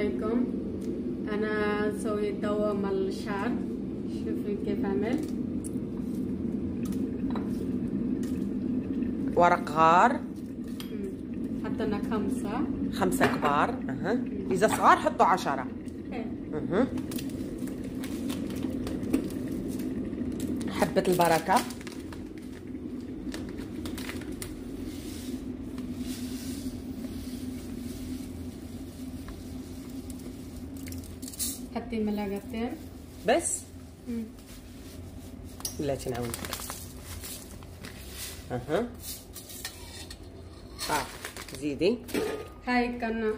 عليكم. أنا سويت دواء مع الشعر. شوفي كيف عمل. ورق غار. حطينا 5 كبار. إذا صغار حطوا 10. حبة البركة. حطي ملعقتين بس. لا تنعاونك. زيدي. هاي كان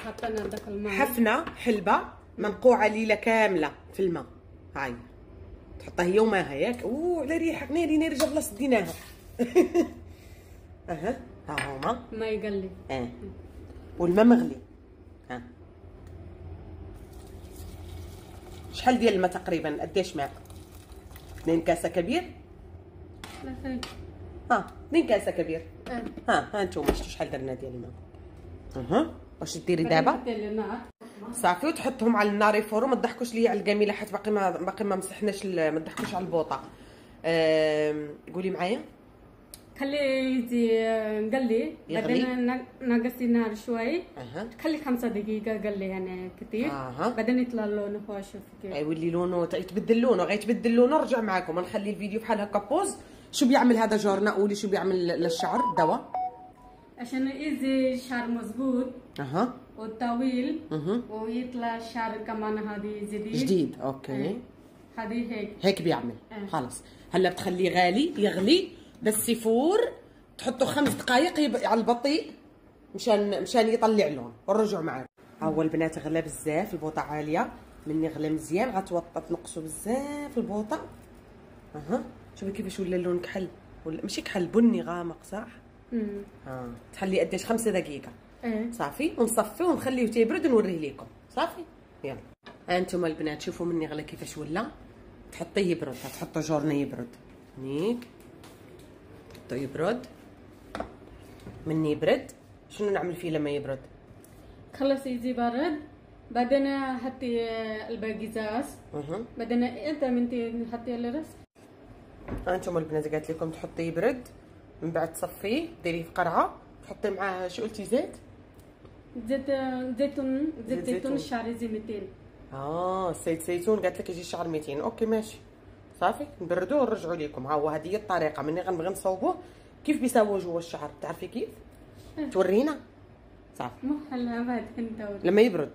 حطينا داخل الماء. حفنة حلبة منقوعة ليلة كاملة في الماء. هاي تحطها هي وماها ياك. اوه على ريحك ناري ناري جبلة صديناها. ها هما ما يقلي. والماء مغلي. شحال ديال الماء تقريبا؟ قداش ماء؟ 2 كاسة كبير؟ لا خير. 2 كاسة كبير. ها انتوما شفتوا شحال درنا ديال الماء. واش ديري دابا؟ صافي وتحطهم على النار يفوروا. ما تضحكوش ليا على الكاميله حيت باقي ما مسحناش. ما تضحكوش على البوطه. قولي معايا. خلي يجي نقلي. بعدين نقصي النار شوي. خلي 5 دقيقة قلي يعني كثير. بعدين يطلع لونه فوق. شوفي كيف. يولي لونه يتبدل لونه. غيتبدل لونه نرجع معكم. نخلي الفيديو بحال هكا بوز. شو بيعمل هذا جورنا؟ قولي شو بيعمل للشعر دواء عشان يزي الشعر مظبوط وطويل ويطلع الشعر كمان هذه جديد. اوكي. هذه هيك بيعمل. خلص هلا بتخليه غالي يغلي بس يفور. تحطوا 5 دقائق على البطيء مشان يطلع لون ونرجعوا معاكم. هو البنات غلى بزاف. البوطه عاليه مني غلى مزيان. غتوطى تنقصوا بزاف البوطه. شوفي كيفاش ولا اللون كحل. ولا ماشي كحل بني غامق صح. تخليه قداش 5 دقيقة. صافي ونصفي ونخليه تيبرد ونوريه لكم. صافي يلا. انتم البنات شوفوا مني غلا كيفاش ولا. تحطيه يبرد. تحطوا جورنا يبرد هنيك. تحطوا يبرد. مني يبرد شنو نعمل فيه لما يبرد؟ خلص يجي برد. بعدين حطي الباقيزاز. بعدين انت حطي الرز. انتم البنات قالت لكم تحطيه يبرد من بعد تصفيه ديريه في قرعه. تحطي معاه شو قلتي؟ زيت زيتون. الشعر يجي 200. زيت زيتون قالت لك يجي الشعر 200. اوكي ماشي صافي نبردوه ونرجعوا لكم. ها هو هذه هي الطريقه. مني غنبغي نصوبوه كيف بيساووا جوا الشعر. تعرفي كيف؟ تورينا. صافي مو هلا بعد لما يبرد.